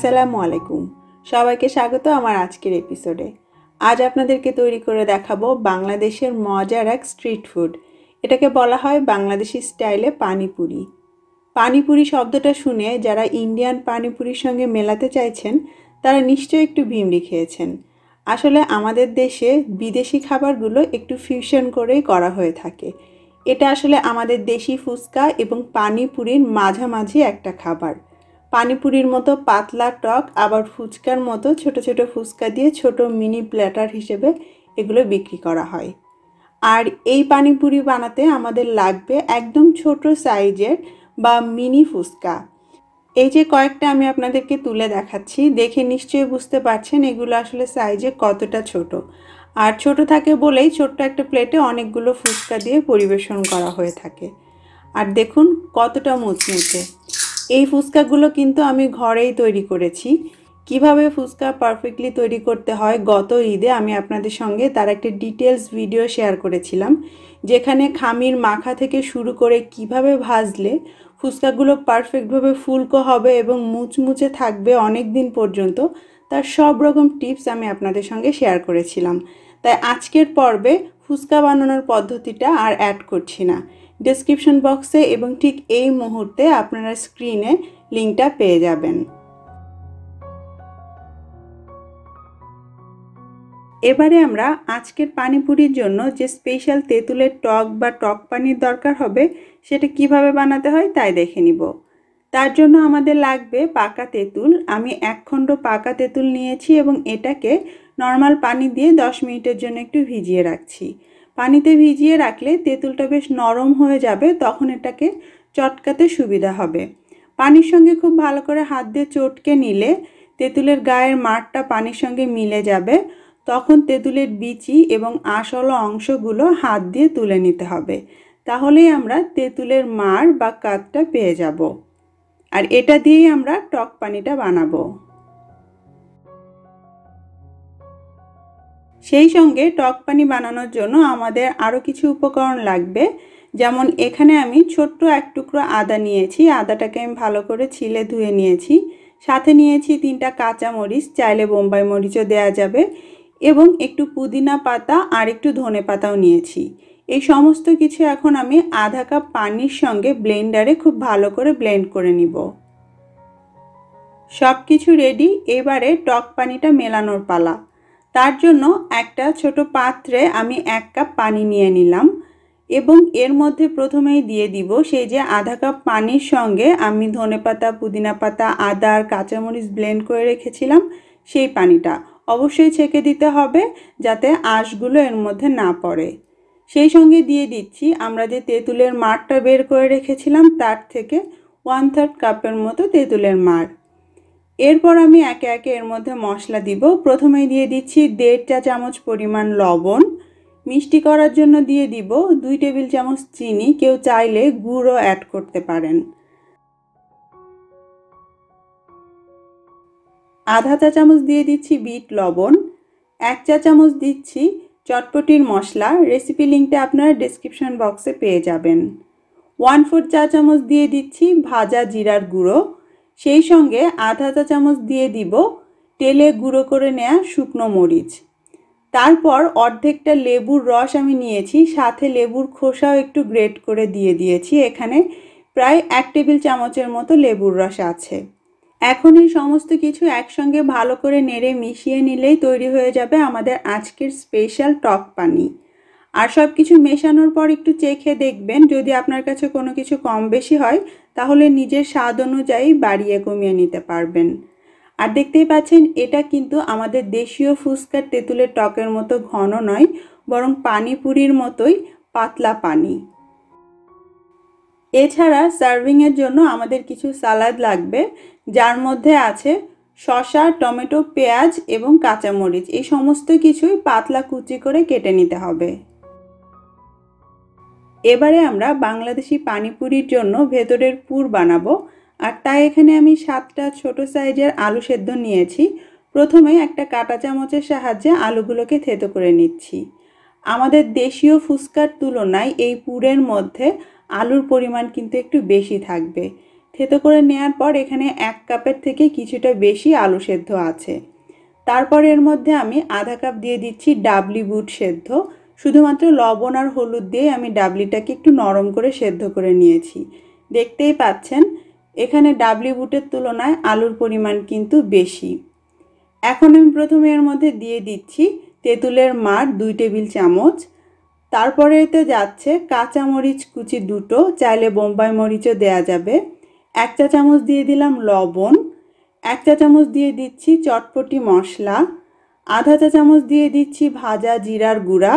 আসসালামু আলাইকুম। সবাইকে স্বাগত আমার আজকের এপিসোডে। আজ আপনাদেরকে তৈরি করে দেখাবো বাংলাদেশের মজার এক স্ট্রিট ফুড। এটাকে বলা হয় বাংলাদেশি স্টাইলে পানিপুরি। পানিপুরি শব্দটা শুনে যারা ইন্ডিয়ান পানিপুরির সঙ্গে মেলাতে চাইছেন তারা নিশ্চয়ই একটু ভিমড়ি খেয়েছেন। আসলে আমাদের দেশে বিদেশি খাবারগুলো একটু ফিউশন করেই করা হয়ে থাকে। এটা আসলে আমাদের দেশি ফুচকা এবং পানিপুরির মাঝামাঝি একটা খাবার। পানিপুরির মতো পাতলা টক, আবার ফুচকার মতো ছোট ছোট ফুচকা দিয়ে ছোট মিনি প্ল্যাটার হিসেবে এগুলো বিক্রি করা হয়। আর এই পানিপুরি বানাতে আমাদের লাগবে একদম ছোট সাইজের বা মিনি ফুচকা। এই যে কয়েকটা আমি আপনাদেরকে তুলে দেখাচ্ছি, দেখে নিশ্চয়ই বুঝতে পারছেন এগুলো আসলে সাইজে কতটা ছোট। আর ছোট থাকে বলেই ছোট্ট একটা প্লেটে অনেকগুলো ফুচকা দিয়ে পরিবেশন করা হয়ে থাকে। আর দেখুন কতটা মুচমুচে। এই ফুচকাগুলো কিন্তু আমি ঘরেই তৈরি করেছি। কিভাবে ফুচকা পারফেক্টলি তৈরি করতে হয় গত ঈদে আমি আপনাদের সঙ্গে তার একটা ডিটেলস ভিডিও শেয়ার করেছিলাম, যেখানে খামির মাখা থেকে শুরু করে কিভাবে ভাজলে ফুচকাগুলো পারফেক্টভাবে ফুলকো হবে এবং মুচমুচে থাকবে অনেক দিন পর্যন্ত, তার সব রকম টিপস আমি আপনাদের সঙ্গে শেয়ার করেছিলাম। তাই আজকের পর্বে ফুচকা বানানোর পদ্ধতিটা আর অ্যাড করছি না। ডেসক্রিপশন বক্সে এবং ঠিক এই মুহূর্তে আপনারা স্ক্রিনে লিঙ্কটা পেয়ে যাবেন। এবারে আমরা আজকের পানিপুরির জন্য যে স্পেশাল তেঁতুলের টক বা টক পানির দরকার হবে সেটা কিভাবে বানাতে হয় তাই দেখে নিব। তার জন্য আমাদের লাগবে পাকা তেঁতুল। আমি 1 খণ্ড পাকা তেঁতুল নিয়েছি এবং এটাকে নর্মাল পানি দিয়ে 10 মিনিটের জন্য একটু ভিজিয়ে রাখছি। পানিতে ভিজিয়ে রাখলে তেঁতুলটা বেশ নরম হয়ে যাবে, তখন এটাকে চটকাতে সুবিধা হবে। পানির সঙ্গে খুব ভালো করে হাত দিয়ে চটকে নিলে তেঁতুলের গায়ের মাড়টা পানির সঙ্গে মিলে যাবে। তখন তেঁতুলের বিচি এবং আঁশওয়ালা অংশগুলো হাত দিয়ে তুলে নিতে হবে। তাহলেই আমরা তেঁতুলের মাড় বা কাতটা পেয়ে যাব। আর এটা দিয়েই আমরা টক পানিটা বানাবো। সেই সঙ্গে টক পানি বানানোর জন্য আমাদের আরও কিছু উপকরণ লাগবে। যেমন এখানে আমি ছোট্ট এক টুকরো আদা নিয়েছি, আদাটাকে আমি ভালো করে ছিলে ধুয়ে নিয়েছি। সাথে নিয়েছি 3টা কাঁচামরিচ, চাইলে বোম্বাই মরিচও দেওয়া যাবে, এবং একটু পুদিনা পাতা আর একটু ধনে পাতাও নিয়েছি। এই সমস্ত কিছু এখন আমি আধা কাপ পানির সঙ্গে ব্লেন্ডারে খুব ভালো করে ব্লেন্ড করে নিব। সব কিছু রেডি, এবারে টক পানিটা মেলানোর পালা। তার জন্য একটা ছোট পাত্রে আমি 1 কাপ পানি নিয়ে নিলাম এবং এর মধ্যে প্রথমেই দিয়ে দিব সেই যে আধা কাপ পানির সঙ্গে আমি ধনেপাতা, পুদিনা পাতা, আদা আর কাঁচামরিচ ব্লেন্ড করে রেখেছিলাম সেই পানিটা। অবশ্যই ছেঁকে দিতে হবে যাতে আঁশগুলো এর মধ্যে না পড়ে। সেই সঙ্গে দিয়ে দিচ্ছি আমরা যে তেঁতুলের মাড়টা বের করে রেখেছিলাম তার থেকে 1/3 কাপের মতো তেঁতুলের মাড়। এরপর আমি একে একে এর মধ্যে মশলা দিব। প্রথমেই দিয়ে দিচ্ছি 1.5 চা চামচ পরিমাণ লবণ। মিষ্টি করার জন্য দিয়ে দিব 2 টেবিল চামচ চিনি, কেউ চাইলে গুড়ও অ্যাড করতে পারেন। আধা চা চামচ দিয়ে দিচ্ছি বিট লবণ। 1 চা চামচ দিচ্ছি চটপটির মশলা, রেসিপি লিঙ্কটা আপনারা ডেসক্রিপশন বক্সে পেয়ে যাবেন। 1/4 চা চামচ দিয়ে দিচ্ছি ভাজা জিরার গুঁড়ো। সেই সঙ্গে আধা চা চামচ দিয়ে দিব তেলে গুঁড়ো করে নেওয়া শুকনো মরিচ। তারপর অর্ধেকটা লেবুর রস আমি নিয়েছি, সাথে লেবুর খোসাও একটু গ্রেট করে দিয়ে দিয়েছি। এখানে প্রায় 1 টেবিল চামচের মতো লেবুর রস আছে। এখন এই সমস্ত কিছু একসঙ্গে ভালো করে নেড়ে মিশিয়ে নিলেই তৈরি হয়ে যাবে আমাদের আজকের স্পেশাল টক পানি। আর সব কিছু মেশানোর পর একটু চেখে দেখবেন, যদি আপনার কাছে কোনো কিছু কম বেশি হয় তাহলে নিজের স্বাদ অনুযায়ী বাড়িয়ে কমিয়ে নিতে পারবেন। আর দেখতেই পাচ্ছেন এটা কিন্তু আমাদের দেশীয় ফুচকার তেঁতুলের টকের মতো ঘন নয়, বরং পানিপুরির মতোই পাতলা পানি। এছাড়া সার্ভিংয়ের জন্য আমাদের কিছু সালাদ লাগবে, যার মধ্যে আছে শসা, টমেটো, পেঁয়াজ এবং কাঁচামরিচ। এই সমস্ত কিছুই পাতলা কুচি করে কেটে নিতে হবে। এবারে আমরা বাংলাদেশি পানিপুরির জন্য ভেতরের পুর বানাবো। আর তাই এখানে আমি 7টা ছোট সাইজের আলু সেদ্ধ নিয়েছি। প্রথমে একটা কাঁটা চামচের সাহায্যে আলুগুলোকে থেতো করে নিচ্ছি। আমাদের দেশীয় ফুচকার তুলনায় এই পুরের মধ্যে আলুর পরিমাণ কিন্তু একটু বেশি থাকবে। থেতো করে নেওয়ার পর এখানে 1 কাপের থেকে কিছুটা বেশি আলু সেদ্ধ আছে। তারপর এর মধ্যে আমি আধা কাপ দিয়ে দিচ্ছি ডাবলি বুট সেদ্ধ। শুধুমাত্র লবণ আর হলুদ দিয়ে আমি ডাবলিটাকে একটু নরম করে সেদ্ধ করে নিয়েছি। দেখতেই পাচ্ছেন এখানে ডাবলি বুটের তুলনায় আলুর পরিমাণ কিন্তু বেশি। এখন আমি প্রথমে এর মধ্যে দিয়ে দিচ্ছি তেঁতুলের মাড় 2 টেবিল চামচ। তারপরে এতে যাচ্ছে কাঁচামরিচ কুচি 2টো, চাইলে বোম্বাই মরিচও দেয়া যাবে। 1 চা চামচ দিয়ে দিলাম লবণ। 1 চা চামচ দিয়ে দিচ্ছি চটপটি মশলা। আধা চা চামচ দিয়ে দিচ্ছি ভাজা জিরার গুঁড়া।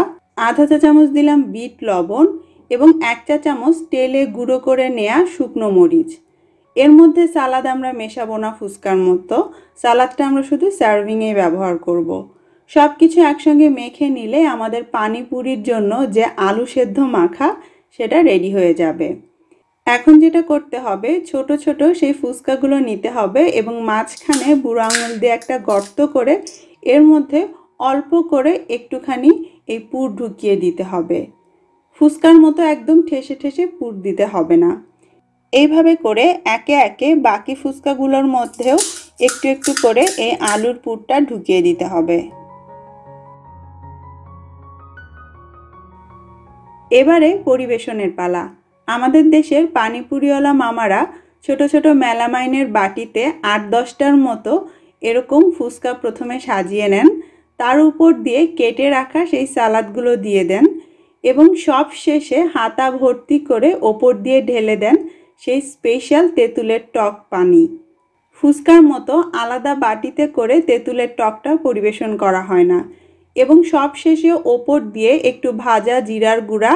আধা চা চামচ দিলাম বিট লবণ এবং 1 চা চামচ তেলে গুঁড়ো করে নেওয়া শুকনো মরিচ। এর মধ্যে সালাদ আমরা মেশাবো না ফুচকার মতো, সালাদটা আমরা শুধু সার্ভিংয়ে ব্যবহার করব। সব কিছু একসঙ্গে মেখে নিলে আমাদের পানিপুরির জন্য যে আলু সেদ্ধ মাখা সেটা রেডি হয়ে যাবে। এখন যেটা করতে হবে, ছোট ছোট সেই ফুচকাগুলো নিতে হবে এবং মাঝখানে বুড়ো আঙুল দিয়ে একটা গর্ত করে এর মধ্যে অল্প করে একটুখানি এই পুর ঢুকিয়ে দিতে হবে। ফুচকার মতো একদম ঠেসে ঠেসে পুর দিতে হবে না। এইভাবে করে একে একে বাকি ফুচকাগুলোর মধ্যেও একটু একটু করে এই আলুর পুরটা ঢুকিয়ে দিতে হবে। এবারে পরিবেশনের পালা। আমাদের দেশের পানিপুরিওয়ালা মামারা ছোট ছোট মেলামাইনের বাটিতে 8-10টার মতো এরকম ফুচকা প্রথমে সাজিয়ে নেন, তার উপর দিয়ে কেটে রাখা সেই সালাদগুলো দিয়ে দেন এবং সব শেষে হাতা ভর্তি করে ওপর দিয়ে ঢেলে দেন সেই স্পেশাল তেঁতুলের টক পানি। ফুচকার মতো আলাদা বাটিতে করে তেঁতুলের টকটা পরিবেশন করা হয় না এবং সব শেষে ওপর দিয়ে একটু ভাজা জিরার গুঁড়া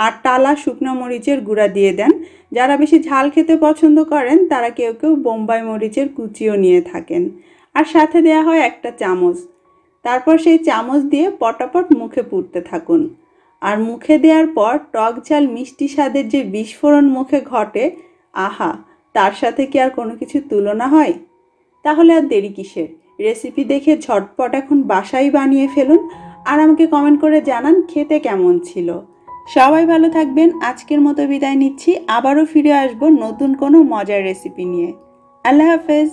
আর টালা শুকনো মরিচের গুঁড়া দিয়ে দেন। যারা বেশি ঝাল খেতে পছন্দ করেন তারা কেউ কেউ বোম্বাই মরিচের কুচিও নিয়ে থাকেন। আর সাথে দেয়া হয় 1টা চামচ। তারপর সেই চামচ দিয়ে পটাপট মুখে পুরতে থাকুন। আর মুখে দেওয়ার পর টক ঝাল মিষ্টি স্বাদের যে বিস্ফোরণ মুখে ঘটে, আহা, তার সাথে কি আর কোনো কিছু তুলনা হয়? তাহলে আর দেরি কিসের? রেসিপি দেখে ঝটপট এখন বাসায় বানিয়ে ফেলুন আর আমাকে কমেন্ট করে জানান খেতে কেমন ছিল। সবাই ভালো থাকবেন। আজকের মতো বিদায় নিচ্ছি। আবারও ফিরে আসবো নতুন কোনো মজার রেসিপি নিয়ে। আল্লাহ হাফেজ।